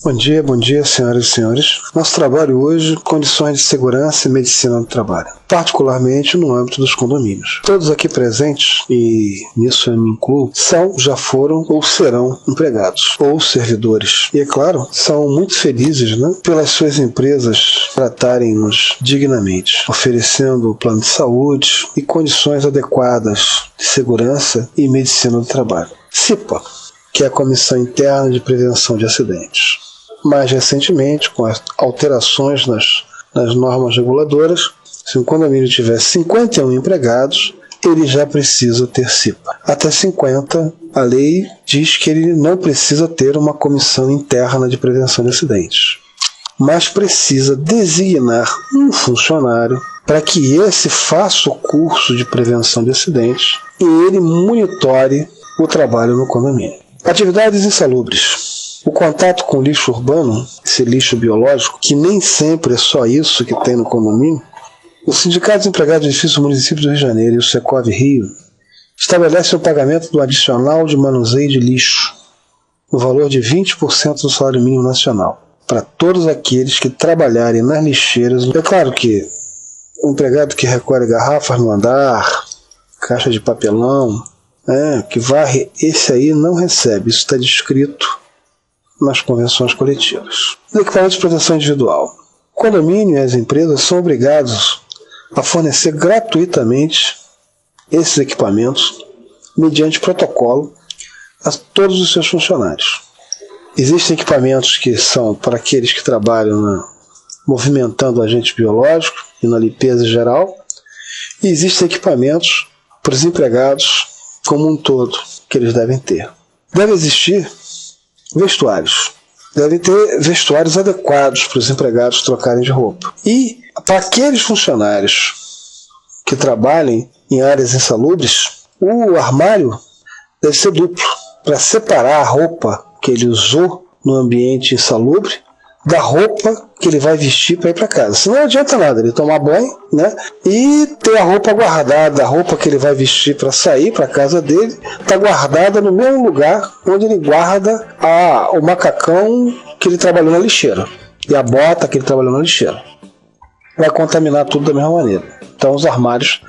Bom dia, senhoras e senhores. Nosso trabalho hoje, condições de segurança e medicina do trabalho, particularmente no âmbito dos condomínios. Todos aqui presentes, e nisso eu me incluo, já foram ou serão empregados ou servidores. E é claro, são muito felizes, pelas suas empresas tratarem-nos dignamente, oferecendo plano de saúde e condições adequadas de segurança e medicina do trabalho. CIPA, que é a Comissão Interna de Prevenção de Acidentes. Mais recentemente, com as alterações nas normas reguladoras, se um condomínio tiver 51 empregados, ele já precisa ter CIPA. Até 50, a lei diz que ele não precisa ter uma comissão interna de prevenção de acidentes, mas precisa designar um funcionário para que esse faça o curso de prevenção de acidentes e ele monitore o trabalho no condomínio. Atividades insalubres. O contato com lixo urbano, esse lixo biológico, que nem sempre é só isso que tem no condomínio, o Sindicato dos Empregados do Edifício do Município do Rio de Janeiro e o Secov Rio estabelecem o pagamento do adicional de manuseio de lixo, no valor de 20% do salário mínimo nacional, para todos aqueles que trabalharem nas lixeiras. É claro que o empregado que recolhe garrafas no andar, caixa de papelão, que varre, esse aí não recebe, isso está descrito nas convenções coletivas. Os equipamentos de proteção individual. O condomínio e as empresas são obrigados a fornecer gratuitamente esses equipamentos mediante protocolo a todos os seus funcionários. Existem equipamentos que são para aqueles que trabalham movimentando agentes biológicos e na limpeza geral, e existem equipamentos para os empregados como um todo que eles devem ter. Deve existir vestuários. Devem ter vestuários adequados para os empregados trocarem de roupa. E para aqueles funcionários que trabalhem em áreas insalubres, o armário deve ser duplo, para separar a roupa que ele usou no ambiente insalubre da roupa que ele vai vestir para ir para casa. Senão não adianta nada ele tomar banho, e ter a roupa guardada, a roupa que ele vai vestir para sair para a casa dele, está guardada no mesmo lugar onde ele guarda o macacão que ele trabalhou na lixeira e a bota que ele trabalhou na lixeira. Vai contaminar tudo da mesma maneira. Então os armários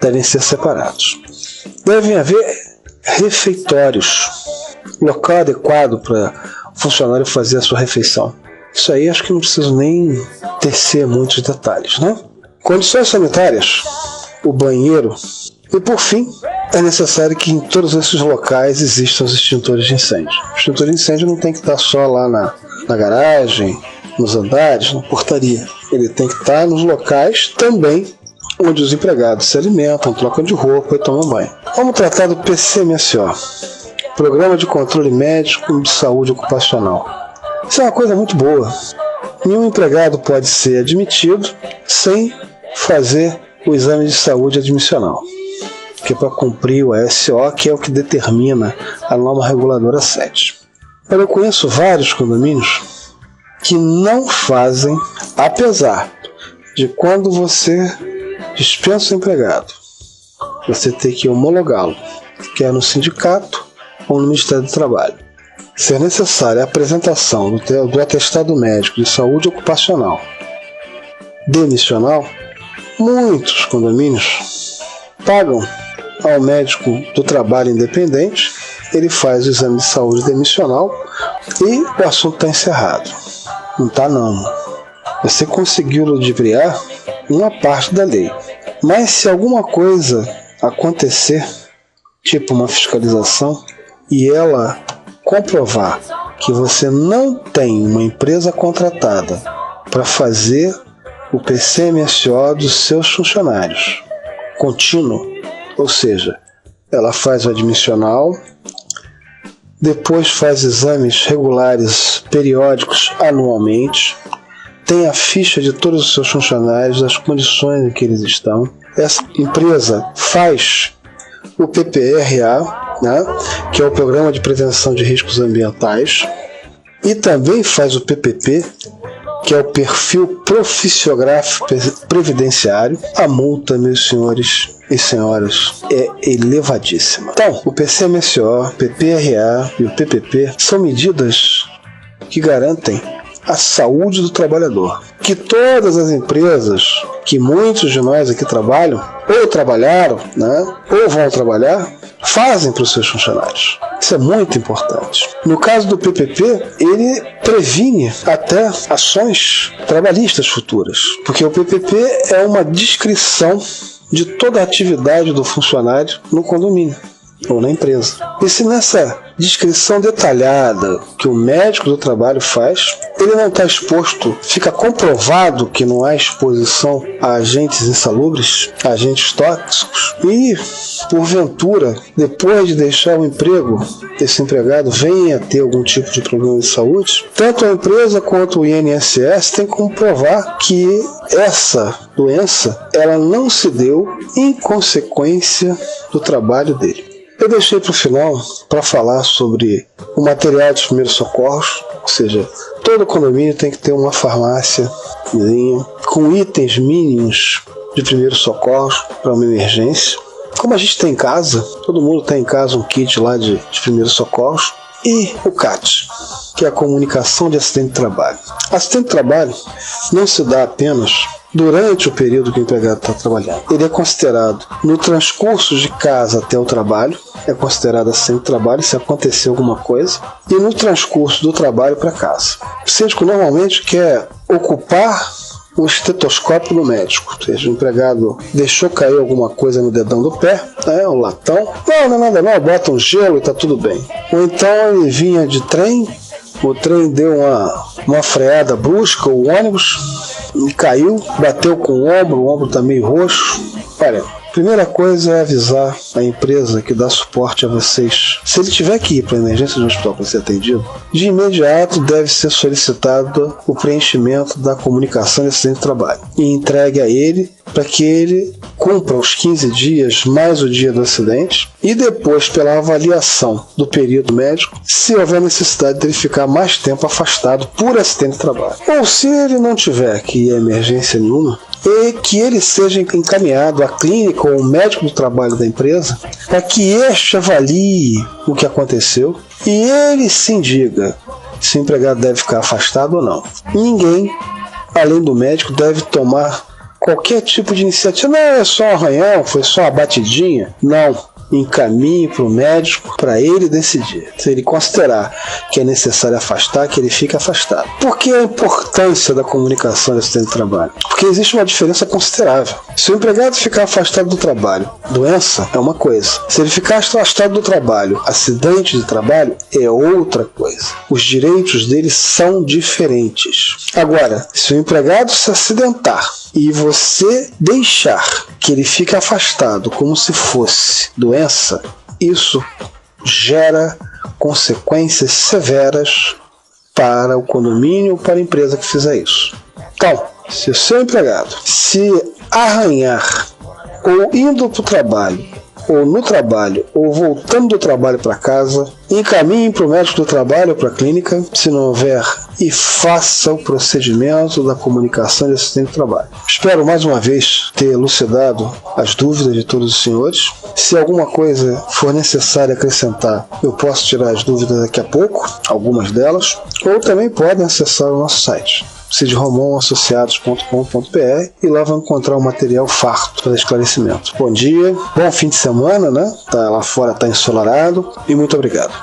devem ser separados. Devem haver refeitórios, local adequado para o funcionário fazer a sua refeição. Isso aí acho que não preciso nem tecer muitos detalhes, Condições sanitárias, o banheiro. E por fim, é necessário que em todos esses locais existam os extintores de incêndio. O extintor de incêndio não tem que estar só lá na garagem, nos andares, na portaria. Ele tem que estar nos locais também onde os empregados se alimentam, trocam de roupa e tomam banho. Vamos tratar do PCMSO, Programa de Controle Médico de Saúde Ocupacional. Isso é uma coisa muito boa. Nenhum empregado pode ser admitido sem fazer o exame de saúde admissional, que é para cumprir o ASO, que é o que determina a norma reguladora 7. Eu conheço vários condomínios que não fazem, apesar de quando você dispensa o empregado, você tem que homologá-lo, quer no sindicato ou no Ministério do Trabalho. Ser necessária a apresentação do atestado médico de saúde ocupacional demissional, muitos condomínios pagam ao médico do trabalho independente, ele faz o exame de saúde demissional e o assunto está encerrado. Não está não. Você conseguiu ludibriar uma parte da lei. Mas se alguma coisa acontecer, tipo uma fiscalização, e ela comprovar que você não tem uma empresa contratada para fazer o PCMSO dos seus funcionários contínuo, ou seja, ela faz o admissional, depois faz exames regulares periódicos anualmente, tem a ficha de todos os seus funcionários, das condições em que eles estão. Essa empresa faz o PPRA, que é o Programa de Prevenção de Riscos Ambientais, e também faz o PPP, que é o Perfil Proficiográfico Previdenciário. A multa, meus senhores e senhoras, é elevadíssima. Então, o PCMSO, PPRA e o PPP são medidas que garantem a saúde do trabalhador. Que todas as empresas, que muitos de nós aqui trabalham, ou trabalharam, né, ou vão trabalhar, fazem para os seus funcionários. Isso é muito importante. No caso do PPP, ele previne até ações trabalhistas futuras, porque o PPP é uma descrição de toda a atividade do funcionário no condomínio ou na empresa. E se nessa descrição detalhada que o médico do trabalho faz, ele não está exposto, fica comprovado que não há exposição a agentes insalubres, a agentes tóxicos, e porventura, depois de deixar o emprego, esse empregado venha a ter algum tipo de problema de saúde, tanto a empresa quanto o INSS tem que comprovar que essa doença ela não se deu em consequência do trabalho dele. Eu deixei para o final para falar sobre o material de primeiros socorros, ou seja, todo condomínio tem que ter uma farmácia com itens mínimos de primeiros socorros para uma emergência. Como a gente tem em casa, todo mundo tem em casa um kit lá de primeiros socorros. E o CAT, que é a comunicação de acidente de trabalho. Acidente de trabalho não se dá apenas durante o período que o empregado está trabalhando. Ele é considerado no transcurso de casa até o trabalho, é considerado acidente de trabalho se acontecer alguma coisa, e no transcurso do trabalho para casa. O síndico normalmente quer ocupar o estetoscópio do médico, ou seja, o empregado deixou cair alguma coisa no dedão do pé, um latão, não é nada não, bota um gelo e está tudo bem. Ou então ele vinha de trem, o trem deu uma freada brusca, o ônibus, e caiu, bateu com o ombro está meio roxo. Olha, primeira coisa é avisar a empresa que dá suporte a vocês. Se ele tiver que ir para a emergência do hospital para ser atendido, de imediato deve ser solicitado o preenchimento da comunicação de acidente de trabalho e entregue a ele para que ele cumpra os 15 dias mais o dia do acidente e depois, pela avaliação do período médico, se houver necessidade de ele ficar mais tempo afastado por acidente de trabalho. Ou se ele não tiver que ir a emergência nenhuma, e que ele seja encaminhado à clínica ou ao médico do trabalho da empresa para que este avalie o que aconteceu e ele sim diga se o empregado deve ficar afastado ou não. Ninguém, além do médico, deve tomar qualquer tipo de iniciativa. Não, é só um arranhão, foi só uma batidinha. Não. Encaminhe para o médico para ele decidir. Se ele considerar que é necessário afastar, que ele fique afastado. Por que a importância da comunicação de acidente de trabalho? Porque existe uma diferença considerável. Se o empregado ficar afastado do trabalho, doença é uma coisa. Se ele ficar afastado do trabalho, acidente de trabalho é outra coisa. Os direitos dele são diferentes. Agora, se o empregado se acidentar e você deixar que ele fique afastado como se fosse doença, isso gera consequências severas para o condomínio ou para a empresa que fizer isso. Então, se o seu empregado se arranhar ou indo para o trabalho, ou no trabalho, ou voltando do trabalho para casa, encaminhe para o médico do trabalho ou para a clínica, se não houver, e faça o procedimento da comunicação de acidente de trabalho. Espero mais uma vez ter elucidado as dúvidas de todos os senhores. Se alguma coisa for necessária acrescentar, eu posso tirar as dúvidas daqui a pouco, algumas delas, ou também podem acessar o nosso site, cidromonassociados.com.br, e lá vão encontrar um material farto para esclarecimento. Bom dia, bom fim de semana, né? Lá fora está ensolarado, e muito obrigado.